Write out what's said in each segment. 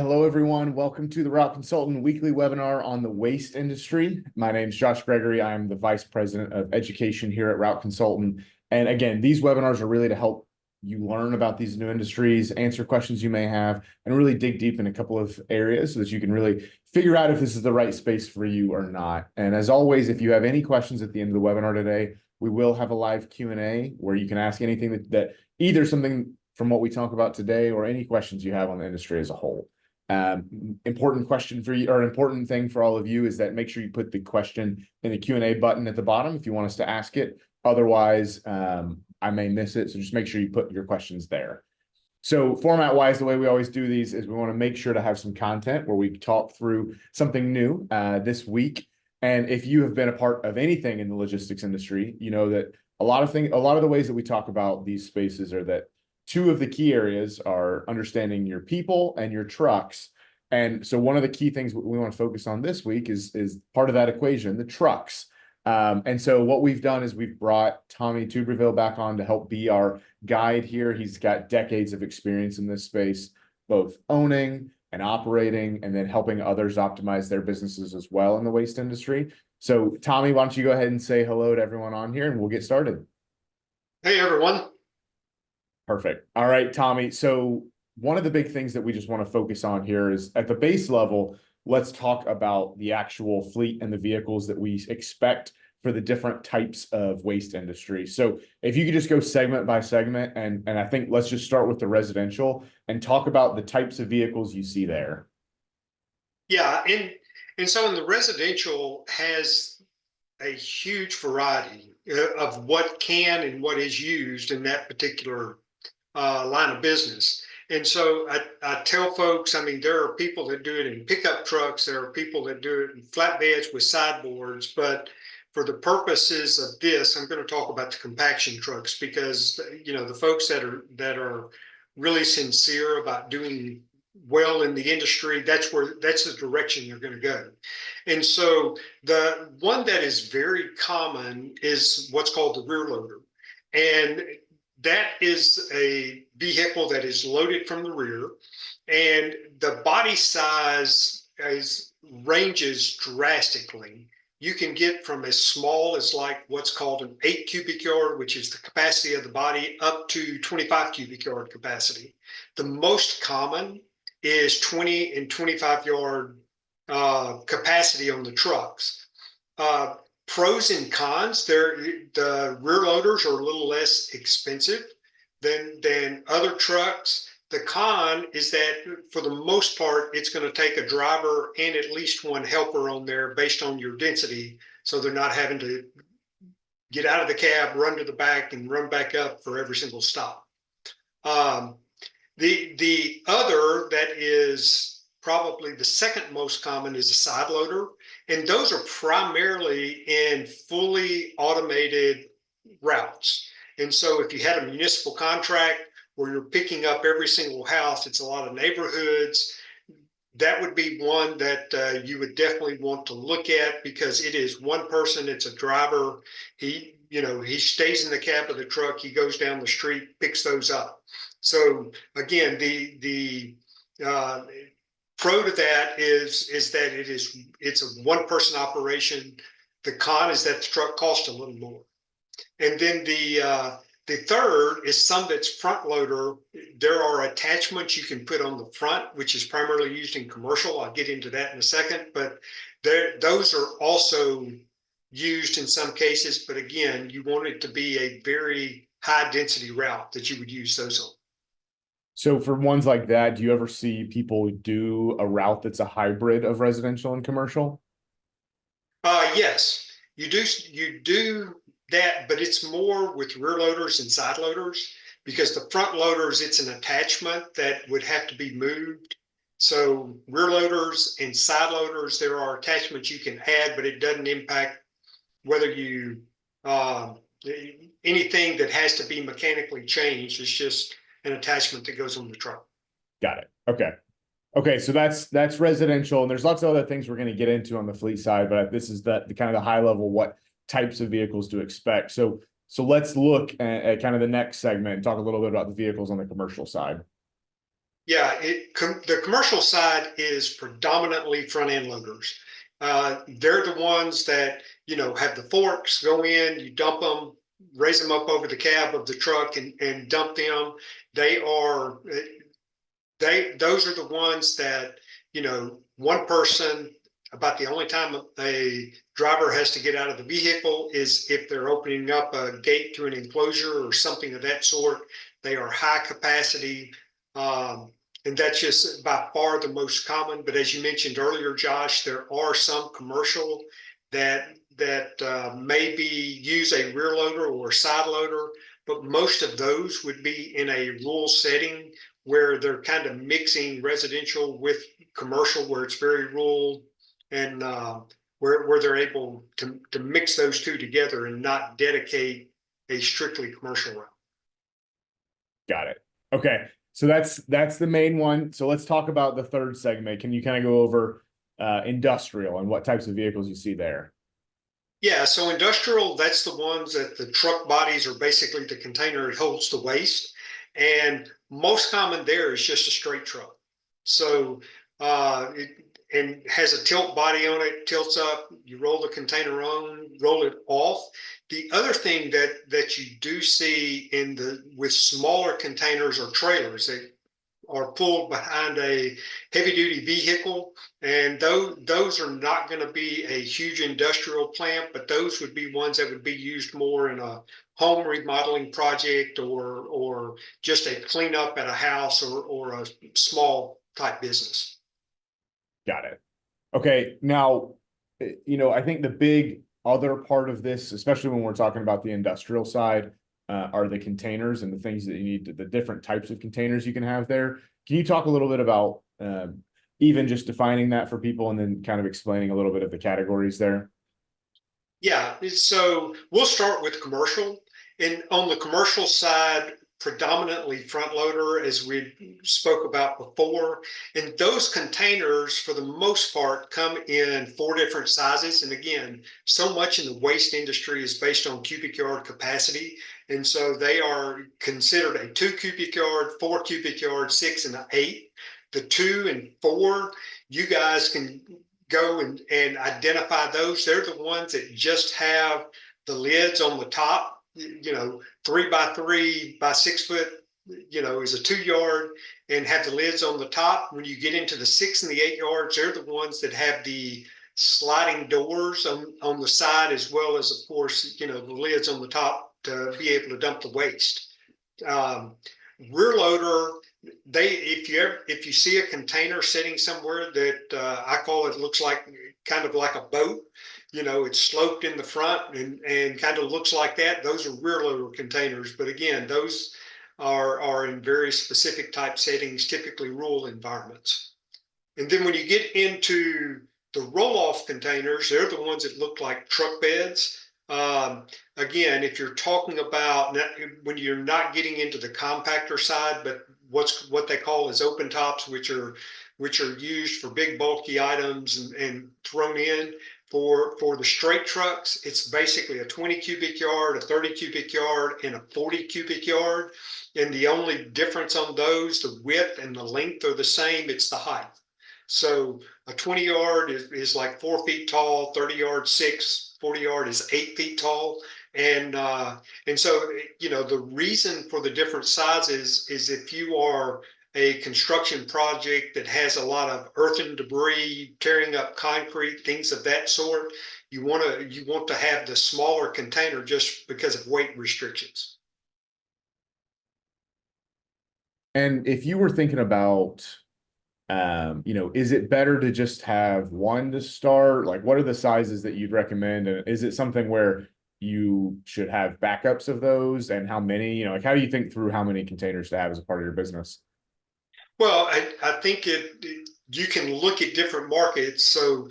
hello everyone. Welcome to the Route Consultant weekly webinar on the waste industry. My name is Josh Gregory. I am the Vice President of Education here at Route Consultant. And again, these webinars are really to help you learn about these new industries, answer questions you may have, and really dig deep in a couple of areas so that you can really figure out if this is the right space for you or not. And as always, if you have any questions at the end of the webinar today, we will have a live Q&A where you can ask anything that either something from what we talk about today or any questions you have on the industry as a whole. Important question for you, or important thing for all of you, is that make sure you put the question in the Q&A button at the bottom if you want us to ask it. Otherwise, I may miss it. So just make sure you put your questions there. So format wise, the way we always do these is we want to make sure to have some content where we talk through something new this week. And if you have been a part of anything in the logistics industry, you know that a lot of the ways that we talk about these spaces are that two of the key areas are understanding your people and your trucks. And so one of the key things we want to focus on this week is part of that equation, the trucks. And so what we've done is we've brought Tommy Tuberville back on to help be our guide here. He's got decades of experience in this space, both owning and operating, and then helping others optimize their businesses as well in the waste industry. So Tommy, why don't you go ahead and say hello to everyone on here and we'll get started. Hey, everyone. Perfect. All right, Tommy. So one of the big things that we just want to focus on here is at the base level, let's talk about the actual fleet and the vehicles that we expect for the different types of waste industry. So if you could just go segment by segment, and I think let's just start with the residential and talk about the types of vehicles you see there. Yeah, and so in the residential has a huge variety of what can and what is used in that particular line of business. And so I tell folks, I mean, there are people that do it in pickup trucks, there are people that do it in flatbeds with sideboards, but for the purposes of this, I'm going to talk about the compaction trucks because, you know, the folks that are really sincere about doing well in the industry, that's the direction they're going to go. And so the one that is very common is what's called the rear loader. And that is a vehicle that is loaded from the rear, and the body size ranges drastically. You can get from as small as like what's called an 8 cubic yard, which is the capacity of the body, up to 25 cubic yard capacity. The most common is 20 and 25 yard capacity on the trucks. Pros and cons, the rear loaders are a little less expensive than other trucks. The con is that for the most part, it's going to take a driver and at least one helper on there based on your density. So they're not having to get out of the cab, run to the back, and run back up for every single stop. The other that is probably the second most common is a side loader. And those are primarily in fully automated routes. And so if you had a municipal contract where you're picking up every single house, it's a lot of neighborhoods, that would be one that you would definitely want to look at because it is one person, it's a driver. He stays in the cab of the truck, he goes down the street, picks those up. So again, the pro to that is that it's a one-person operation. The con is that the truck costs a little more. And then the third is some that's front loader. There are attachments you can put on the front, which is primarily used in commercial. I'll get into that in a second, but those are also used in some cases. But again, you want it to be a very high density route that you would use those on. So for ones like that, do you ever see people do a route that's a hybrid of residential and commercial? Yes, you do that, but it's more with rear loaders and side loaders because the front loaders, it's an attachment that would have to be moved. So rear loaders and side loaders, there are attachments you can add, but it doesn't impact whether you anything that has to be mechanically changed. It's just an attachment that goes on the truck. Got it. Okay. So that's residential, and there's lots of other things we're going to get into on the fleet side, but this is the kind of the high level, what types of vehicles to expect. So let's look at kind of the next segment and talk a little bit about the vehicles on the commercial side. Yeah, the commercial side is predominantly front end loaders. They're the ones that have the forks, go in, you dump them, raise them up over the cab of the truck, and dump them. They are those are the ones that one person. About the only time a driver has to get out of the vehicle is if they're opening up a gate to an enclosure or something of that sort. They are high capacity. Um, and that's just by far the most common. But as you mentioned earlier, Josh, there are some commercial that maybe use a rear loader or a side loader, but most of those would be in a rural setting where they're kind of mixing residential with commercial, where it's very rural, and where they're able to mix those two together and not dedicate a strictly commercial route. Got it. Okay. So that's the main one. So let's talk about the third segment. Can you kind of go over industrial and what types of vehicles you see there? Yeah, so industrial, that's the ones that the truck bodies are basically the container it holds the waste. And most common there is just a straight truck. So it and has a tilt body on it, tilts up, you roll the container on, roll it off. The other thing that you do see in the with smaller containers or trailers that are pulled behind a heavy duty vehicle. And those are not going to be a huge industrial plant, but those would be ones that would be used more in a home remodeling project or just a cleanup at a house or a small type business. Got it. Okay. Now, I think the big other part of this, especially when we're talking about the industrial side, are the containers and the things that you need, the different types of containers you can have there. Can you talk a little bit about even just defining that for people and then kind of explaining a little bit of the categories there? Yeah, so we'll start with commercial. And on the commercial side, predominantly front loader, as we spoke about before. And those containers, for the most part, come in four different sizes. And again, so much in the waste industry is based on cubic yard capacity. And so they are considered a 2 cubic yard, 4 cubic yard, 6, and an 8. The 2 and 4, you guys can go and identify those. They're the ones that just have the lids on the top. 3 by 3 by 6 foot, is a 2 yard and have the lids on the top. When you get into the 6 and the 8 yards, they're the ones that have the sliding doors on the side, as well as, of course, the lids on the top to be able to dump the waste. Um, Rear loader, if you see a container sitting somewhere that I call it looks like kind of like a boat, it's sloped in the front and kind of looks like that. Those are rear loader containers, but again, those are in very specific type settings, typically rural environments. And then when you get into the roll-off containers, they're the ones that look like truck beds. Again, if you're talking about when you're not getting into the compactor side, but what they call is open tops, which are used for big bulky items and thrown in for the straight trucks, it's basically a 20 cubic yard, a 30 cubic yard, and a 40 cubic yard. And the only difference on those, the width and the length are the same, it's the height. So a 20 yard is like 4 feet tall, 30 yard 6, 40 yard is 8 feet tall. And so the reason for the different sizes is if you are a construction project that has a lot of earth and debris, tearing up concrete, things of that sort, you want to have the smaller container just because of weight restrictions. And if you were thinking about, is it better to just have one to start? Like, what are the sizes that you'd recommend? And is it something where you should have backups of those and how many, like, how do you think through how many containers to have as a part of your business? Well, I think you can look at different markets. So,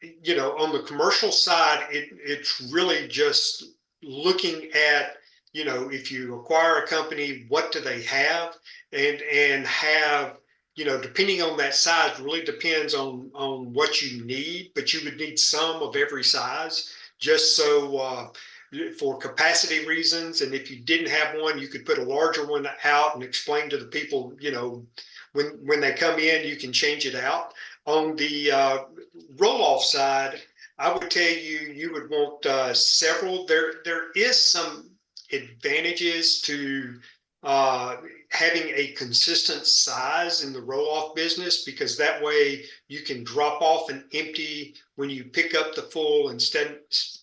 on the commercial side, it's really just looking at, if you acquire a company, what do they have, and have, depending on that size, really depends on what you need, but you would need some of every size, just so for capacity reasons. And if you didn't have one, you could put a larger one out and explain to the people, when they come in, you can change it out. On the roll-off side, I would tell you, you would want several. There is some advantages to having a consistent size in the roll-off business, because that way you can drop off an empty when you pick up the full, instead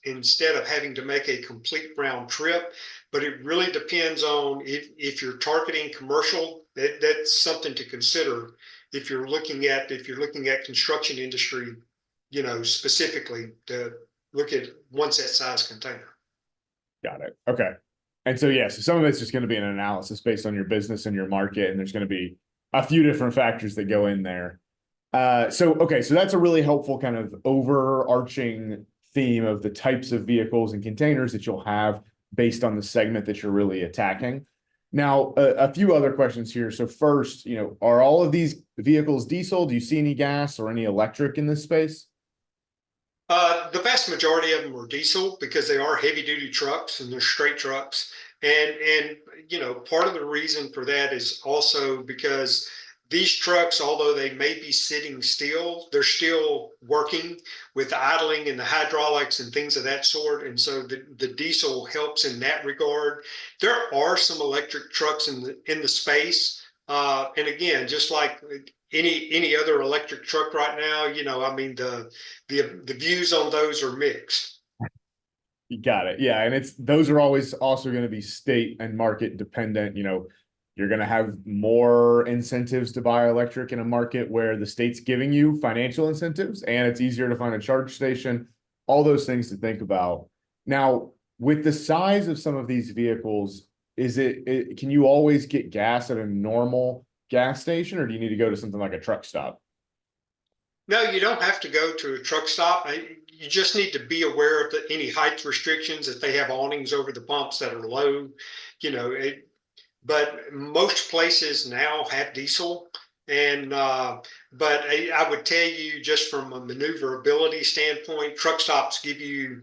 of having to make a complete round trip. But it really depends on if you're targeting commercial. That's something to consider if you're looking at construction industry, specifically, to look at one set size container. Got it. Okay. And so, yeah, so some of it's just going to be an analysis based on your business and your market, and there's going to be a few different factors that go in there. Okay, so that's a really helpful kind of overarching theme of the types of vehicles and containers that you'll have based on the segment that you're really attacking. Now, a few other questions here. So first, are all of these vehicles diesel? Do you see any gas or any electric in this space? The vast majority of them are diesel, because they are heavy duty trucks and they're straight trucks. And part of the reason for that is also because these trucks, although they may be sitting still, they're still working with the idling and the hydraulics and things of that sort. And so the diesel helps in that regard. There are some electric trucks in the space. And again, just like any other electric truck right now, the views on those are mixed. You got it. Yeah. And those are always also going to be state and market dependent. You're going to have more incentives to buy electric in a market where the state's giving you financial incentives and it's easier to find a charge station, all those things to think about. Now, with the size of some of these vehicles, can you always get gas at a normal gas station, or do you need to go to something like a truck stop? No, you don't have to go to a truck stop. You just need to be aware of any height restrictions, if they have awnings over the pumps that are low. But most places now have diesel. And but I would tell you, just from a maneuverability standpoint, truck stops give you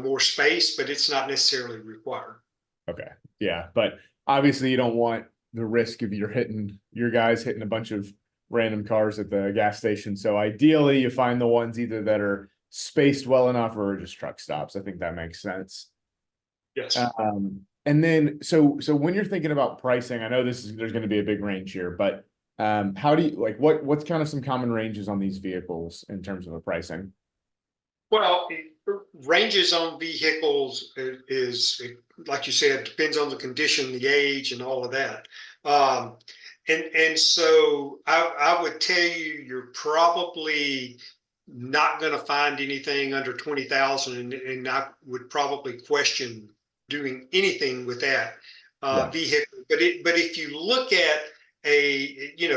more space, but it's not necessarily required. Okay. Yeah. But obviously you don't want the risk of your guys hitting a bunch of random cars at the gas station. So ideally you find the ones either that are spaced well enough or just truck stops. I think that makes sense. Yes. And then, so when you're thinking about pricing, I know there's going to be a big range here, but how do you what's kind of some common ranges on these vehicles in terms of the pricing? Well, ranges on vehicles is, like you said, depends on the condition, the age, and all of that. And so I would tell you, you're probably not going to find anything under 20,000, and I would probably question doing anything with that vehicle. But if you look at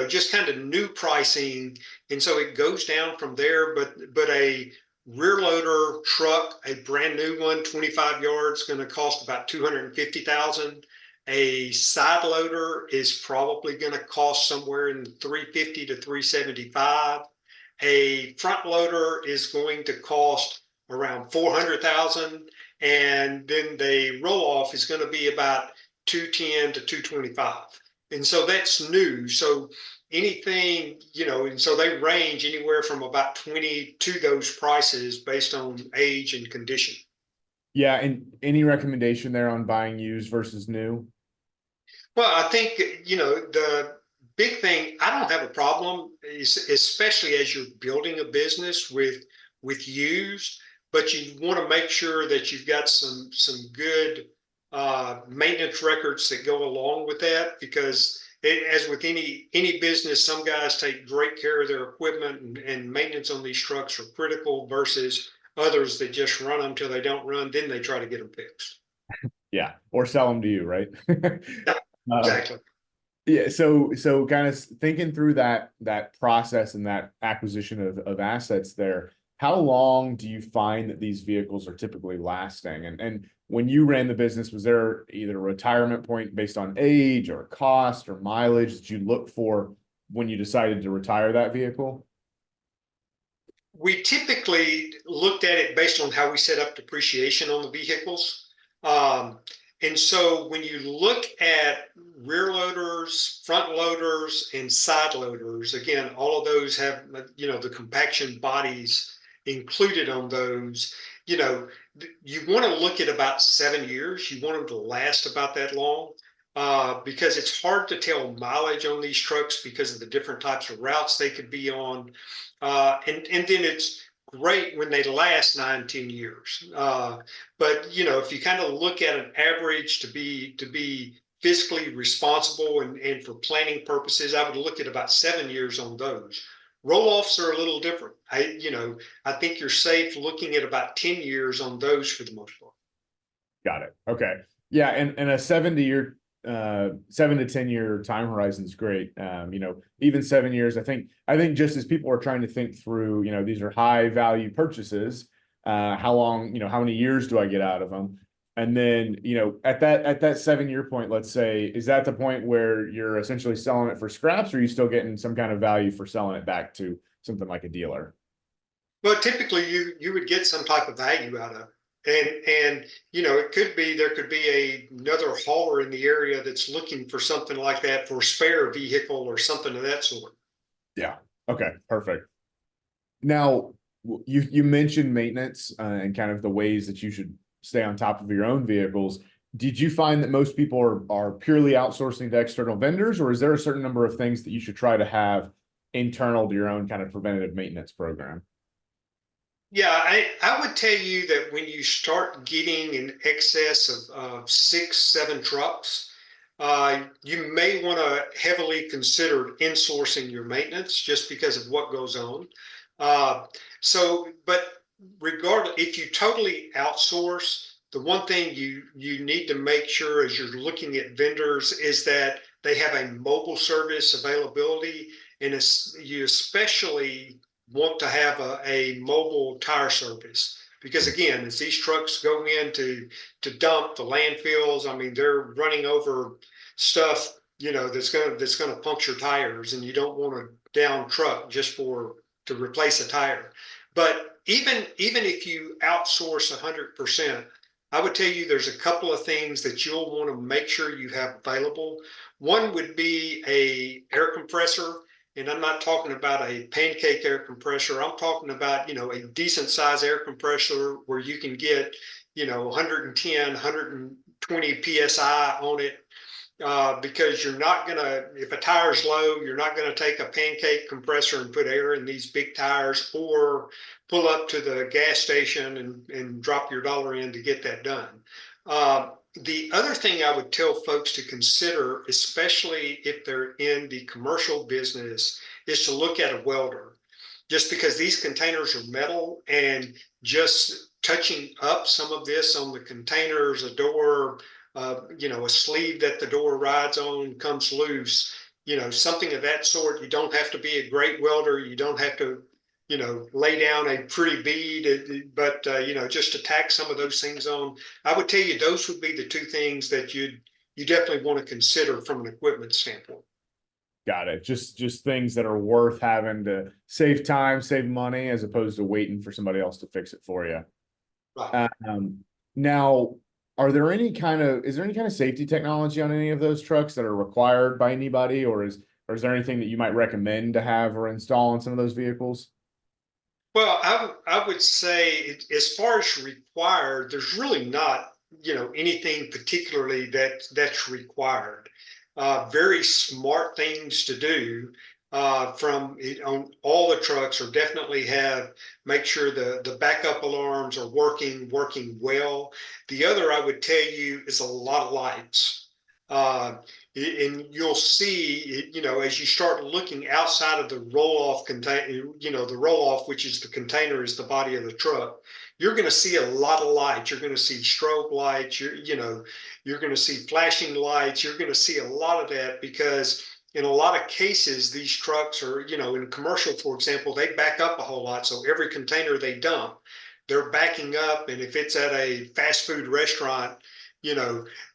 just kind of new pricing, and so it goes down from there. But a rear loader truck, a brand new one, 25 yards, going to cost about 250,000. A side loader is probably going to cost somewhere in 350 to 375. A front loader is going to cost around 400,000, and then the roll off is going to be about 210 to 225. And so that's new. So anything, and so they range anywhere from about 20 to those prices based on age and condition. Yeah. And any recommendation there on buying used versus new? Well, I think, the big thing, I don't have a problem, especially as you're building a business with used, but you want to make sure that you've got some good maintenance records that go along with that, because as with any business, some guys take great care of their equipment, and maintenance on these trucks are critical, versus others that just run them till they don't run, then they try to get them fixed. Yeah. Or sell them to you, right? Exactly. Yeah, so kind of thinking through that process and that acquisition of assets there, how long do you find that these vehicles are typically lasting? And when you ran the business, was there either a retirement point based on age or cost or mileage that you look for when you decided to retire that vehicle? We typically looked at it based on how we set up depreciation on the vehicles. Um, and so when you look at rear loaders, front loaders, and side loaders, again, all of those have, the compaction bodies included on those. You want to look at about 7 years. You want them to last about that long. Because it's hard to tell mileage on these trucks because of the different types of routes they could be on. And then it's great when they last 9, 10 years. But if you kind of look at an average to be fiscally responsible and for planning purposes, I would look at about 7 years on those. Roll-offs are a little different. I think you're safe looking at about 10 years on those for the most part. Got it. Okay. Yeah, and a 7 to 10 year time horizon is great. Even 7 years, I think just as people are trying to think through, these are high value purchases. How long, how many years do I get out of them? And then, at that 7 year point, let's say, is that the point where you're essentially selling it for scraps, or are you still getting some kind of value for selling it back to something like a dealer? But typically you would get some type of value out of it. And it could be there could be another hauler in the area that's looking for something like that for a spare vehicle or something of that sort. Yeah. Okay. Perfect. Now, you mentioned maintenance and kind of the ways that you should stay on top of your own vehicles. Did you find that most people are purely outsourcing to external vendors, or is there a certain number of things that you should try to have internal to your own kind of preventative maintenance program? Yeah, I would tell you that when you start getting in excess of 6, 7 trucks, you may want to heavily consider insourcing your maintenance just because of what goes on. Uh, but regardless, if you totally outsource, the one thing you need to make sure as you're looking at vendors is that they have a mobile service availability, and you especially want to have a mobile tire service because again, as these trucks go in to dump the landfills, I mean they're running over stuff that's gonna puncture tires, and you don't want a down truck just for to replace a tire. But even if you outsource 100%, I would tell you there's a couple of things that you'll want to make sure you have available. One would be a air compressor, and I'm not talking about a pancake air compressor. I'm talking about, a decent size air compressor where you can get, 110, 120 PSI on it. Because you're not gonna, if a tire's low, you're not gonna take a pancake compressor and put air in these big tires or pull up to the gas station and drop your dollar in to get that done. The other thing I would tell folks to consider, especially if they're in the commercial business, is to look at a welder. Just because these containers are metal, and just touching up some of this on the containers, a door, a sleeve that the door rides on comes loose, something of that sort. You don't have to be a great welder. You don't have to, lay down a pretty bead, but, just to tack some of those things on. I would tell you those would be the two things that you definitely want to consider from an equipment standpoint. Got it. Just things that are worth having to save time, save money, as opposed to waiting for somebody else to fix it for you. Right. Now, is there any kind of safety technology on any of those trucks that are required by anybody, or is there anything that you might recommend to have or install on some of those vehicles? Well, I would say as far as required, there's really not, anything particularly that's required. Very smart things to do from it on all the trucks, or definitely make sure the backup alarms are working well. The other I would tell you is a lot of lights. Uh, and you'll see, as you start looking outside of the roll-off container, the roll-off, which is the container, is the body of the truck. You're going to see a lot of lights. You're going to see strobe lights. You're going to see flashing lights. You're going to see a lot of that because in a lot of cases, these trucks are, in commercial, for example, they back up a whole lot. So every container they dump, they're backing up. And if it's at a fast food restaurant,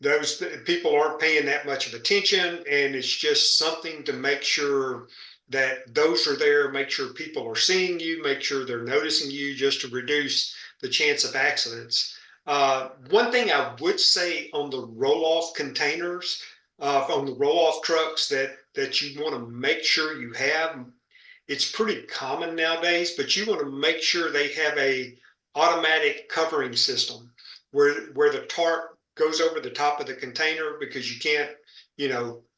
those people aren't paying that much of attention, and it's just something to make sure that those are there, make sure people are seeing you, make sure they're noticing you, just to reduce the chance of accidents. One thing I would say on the roll-off containers, on the roll-off trucks that you want to make sure you have, it's pretty common nowadays, but you want to make sure they have a automatic covering system where the tarp goes over the top of the container, because you can't,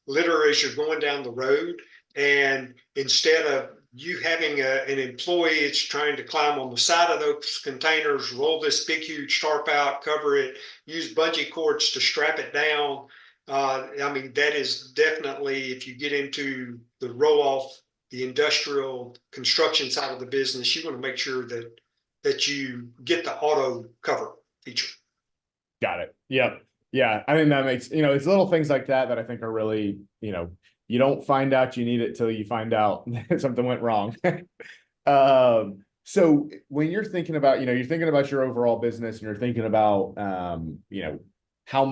litter as you're going down the road. And instead of you having an employee it's trying to climb on the side of those containers, roll this big huge tarp out, cover it, use bungee cords to strap it down. I mean, that is definitely, if you get into the roll off, the industrial construction side of the business, you want to make sure that you get the auto cover feature. Got it. Yep. Yeah. I think that makes, it's little things like that that I think are really, you don't find out you need it till you find out something went wrong. So when you're thinking about, you're thinking about your overall business and you're thinking about, how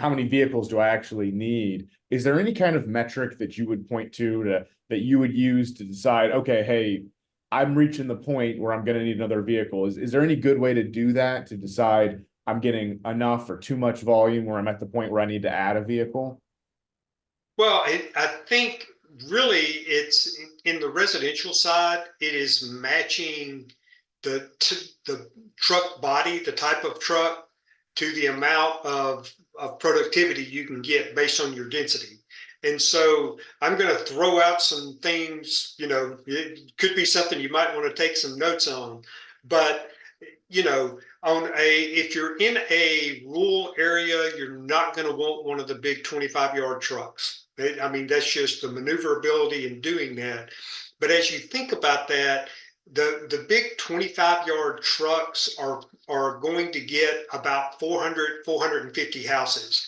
many vehicles do I actually need? Is there any kind of metric that you would point to that you would use to decide, okay, hey, I'm reaching the point where I'm going to need another vehicle? Is there any good way to do that, to decide I'm getting enough or too much volume where I'm at the point where I need to add a vehicle? Well, I think really it's in the residential side, it is matching the truck body, the type of truck, to the amount of productivity you can get based on your density. And so I'm going to throw out some things, it could be something you might want to take some notes on, but if you're in a rural area, you're not going to want one of the big 25-yard trucks. I mean, that's just the maneuverability in doing that. But as you think about that, the big 25-yard trucks are going to get about 400, 450 houses.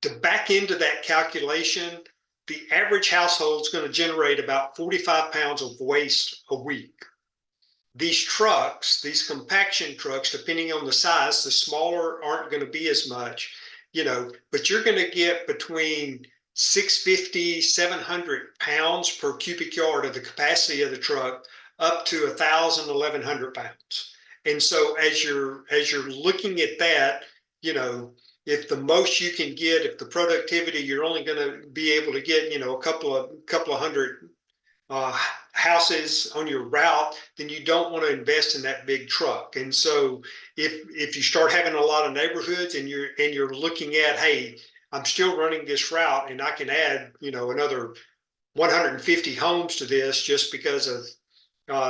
To back into that calculation, the average household is going to generate about 45 pounds of waste a week. These trucks, these compaction trucks, depending on the size, the smaller aren't going to be as much, but you're going to get between 650, 700 pounds per cubic yard of the capacity of the truck, up to 1,000, 1,100 pounds. And so as you're looking at that, if the most you can get, if the productivity, you're only going to be able to get, a couple of hundred houses on your route, then you don't want to invest in that big truck. And so if you start having a lot of neighborhoods and you're looking at, hey, I'm still running this route and I can add, another 150 homes to this just because of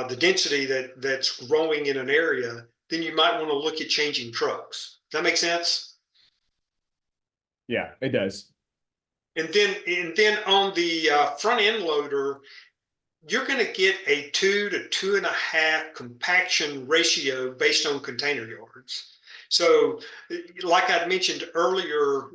the density that's growing in an area, then you might want to look at changing trucks. Does that make sense? Yeah, it does. And then on the front end loader, you're going to get a 2 to 2.5 compaction ratio based on container yards. So, like I'd mentioned earlier,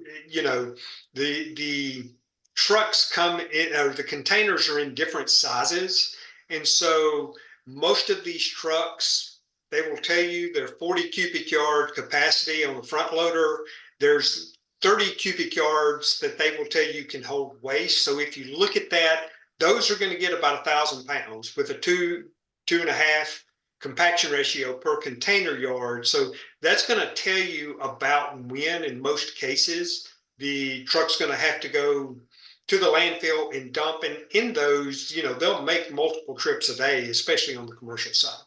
the trucks come in, or the containers are in different sizes, and so most of these trucks, they will tell you they're 40 cubic yard capacity on the front loader. There's 30 cubic yards that they will tell you can hold waste. So if you look at that, those are going to get about 1,000 pounds with a 2.5 compaction ratio per container yard. So that's going to tell you about when, in most cases, the truck's going to have to go to the landfill and dump. And in those, they'll make multiple trips a day, especially on the commercial side.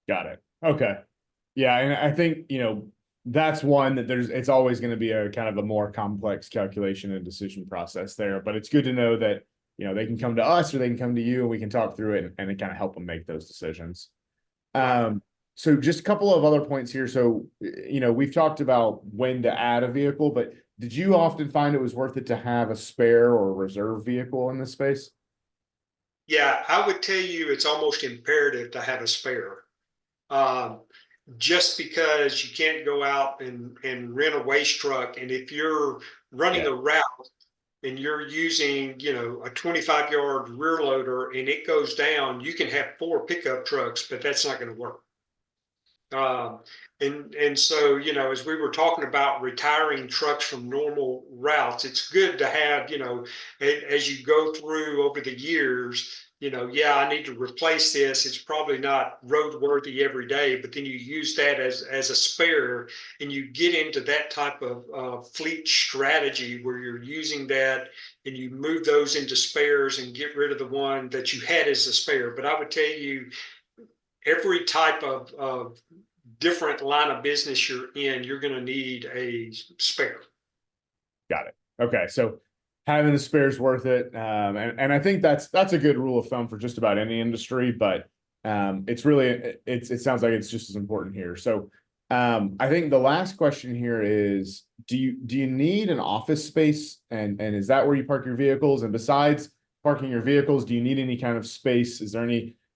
Got it. Okay. Yeah. And I think, that's one that it's always going to be a kind of a more complex calculation and decision process there, but it's good to know that, they can come to us or they can come to you and we can talk through it and kind of help them make those decisions. So just a couple of other points here. So, we've talked about when to add a vehicle, but did you often find it was worth it to have a spare or reserve vehicle in this space? Yeah, I would tell you it's almost imperative to have a spare. Um, just because you can't go out and rent a waste truck. And if you're running Yeah. a route and you're using, a 25-yard rear loader and it goes down, you can have 4 pickup trucks, but that's not going to work. Um, and so, as we were talking about retiring trucks from normal routes, it's good to have, as you go through over the years, yeah, I need to replace this. It's probably not roadworthy every day, but then you use that as a spare, and you get into that type of fleet strategy where you're using that and you move those into spares and get rid of the one that you had as a spare. But I would tell you, every type of different line of business you're in, you're going to need a spare. Got it. Okay. So having the spares worth it. And I think that's a good rule of thumb for just about any industry, but it's really it sounds like it's just as important here. So I think the last question here is, do you need an office space, and is that where you park your vehicles? And besides parking your vehicles, do you need any kind of space? Is there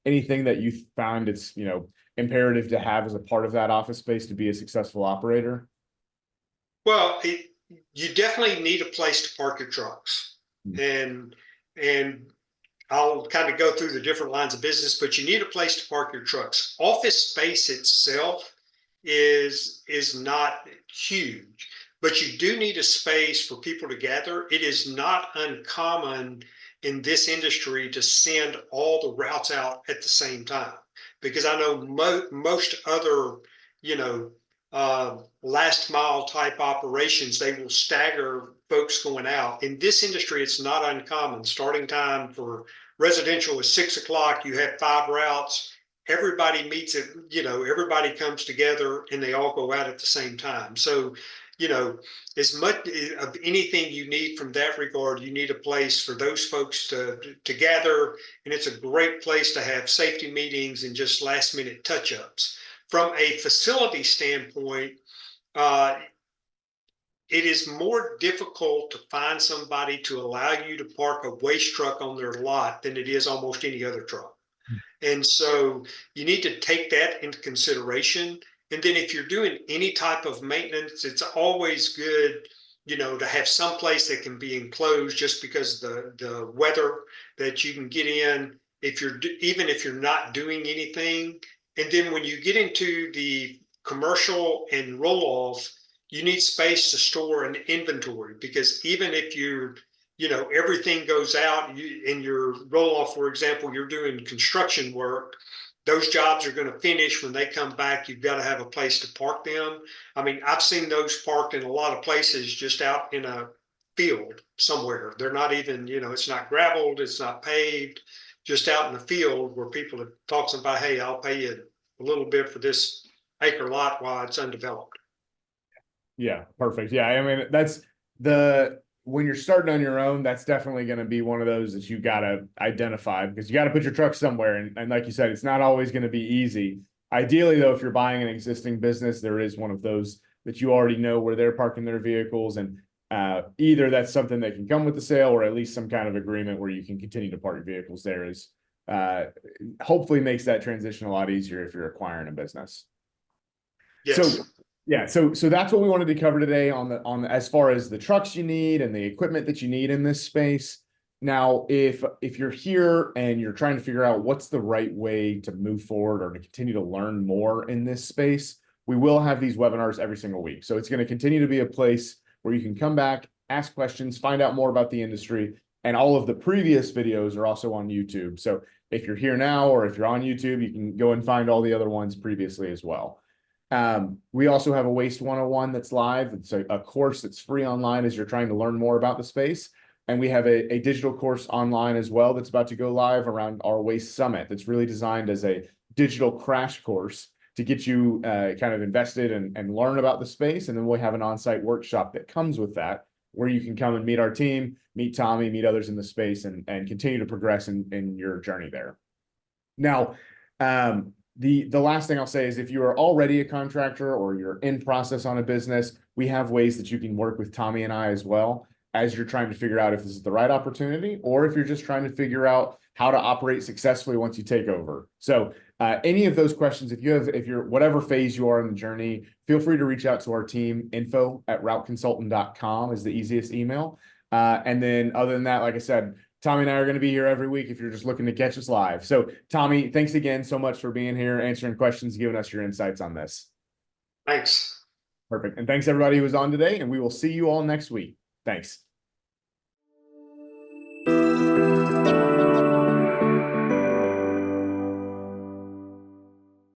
anything that you found it's imperative to have as a part of that office space to be a successful operator? Well, you definitely need a place to park your trucks, Hmm. and and I'll kind of go through the different lines of business, but you need a place to park your trucks. Office space itself is not huge, but you do need a space for people to gather. It is not uncommon in this industry to send all the routes out at the same time, because I know most other, you know, last mile type operations, they will stagger folks going out. In this industry, it's not uncommon. Starting time for residential is 6 o'clock. You have 5 routes. Everybody meets it, everybody comes together and they all go out at the same time. So, you know, as much of anything you need from that regard, you need a place for those folks to gather. And it's a great place to have safety meetings and just last minute touch ups. From a facility standpoint, uh, it is more difficult to find somebody to allow you to park a waste truck on their lot than it is almost any other truck. And so you need to take that into consideration. And then if you're doing any type of maintenance, it's always good, to have some place that can be enclosed just because the weather that you can get in if even if you're not doing anything. And then when you get into the commercial and roll off, you need space to store an inventory, because even if everything goes out, in your roll off, for example, you're doing construction work, those jobs are going to finish. When they come back, you've got to have a place to park them. I mean, I've seen those parked in a lot of places just out in a field somewhere. They're not even, it's not gravelled, it's not paved, just out in the field where people have talked about, hey, I'll pay you a little bit for this acre lot while it's undeveloped. Yeah, perfect. Yeah, I mean, that's the when you're starting on your own, that's definitely going to be one of those that you got to identify, because you got to put your truck somewhere. And like you said, it's not always going to be easy. Ideally, though, if you're buying an existing business, there is one of those that you already know where they're parking their vehicles. And either that's something that can come with the sale, or at least some kind of agreement where you can continue to park your vehicles there is uh, hopefully makes that transition a lot easier if you're acquiring a business. So Yes. yeah, so that's what we wanted to cover today on the as far as the trucks you need and the equipment that you need in this space. Now, if you're here and you're trying to figure out what's the right way to move forward or to continue to learn more in this space, we will have these webinars every single week. So it's going to continue to be a place where you can come back, ask questions, find out more about the industry, and all of the previous videos are also on YouTube. So if you're here now or if you're on YouTube, you can go and find all the other ones previously as well. We also have a Waste 101 that's live. It's a course that's free online as you're trying to learn more about the space. And we have a digital course online as well that's about to go live around our Waste Summit that's really designed as a digital crash course to get you kind of invested and learn about the space. And then we'll have an on-site workshop that comes with that, where you can come and meet our team, meet Tommy, meet others in the space, and continue to progress in your journey there. Now, the last thing I'll say is, if you are already a contractor or you're in process on a business, we have ways that you can work with Tommy and I as well, as you're trying to figure out if this is the right opportunity, or if you're just trying to figure out how to operate successfully once you take over. So any of those questions, if you're whatever phase you are in the journey, feel free to reach out to our team. Info@routeconsultant.com is the easiest email. And then other than that, like I said, Tommy and I are going to be here every week if you're just looking to catch us live. So Tommy, thanks again so much for being here, answering questions, giving us your insights on this. Thanks. Perfect. And thanks everybody who was on today, and we will see you all next week. Thanks.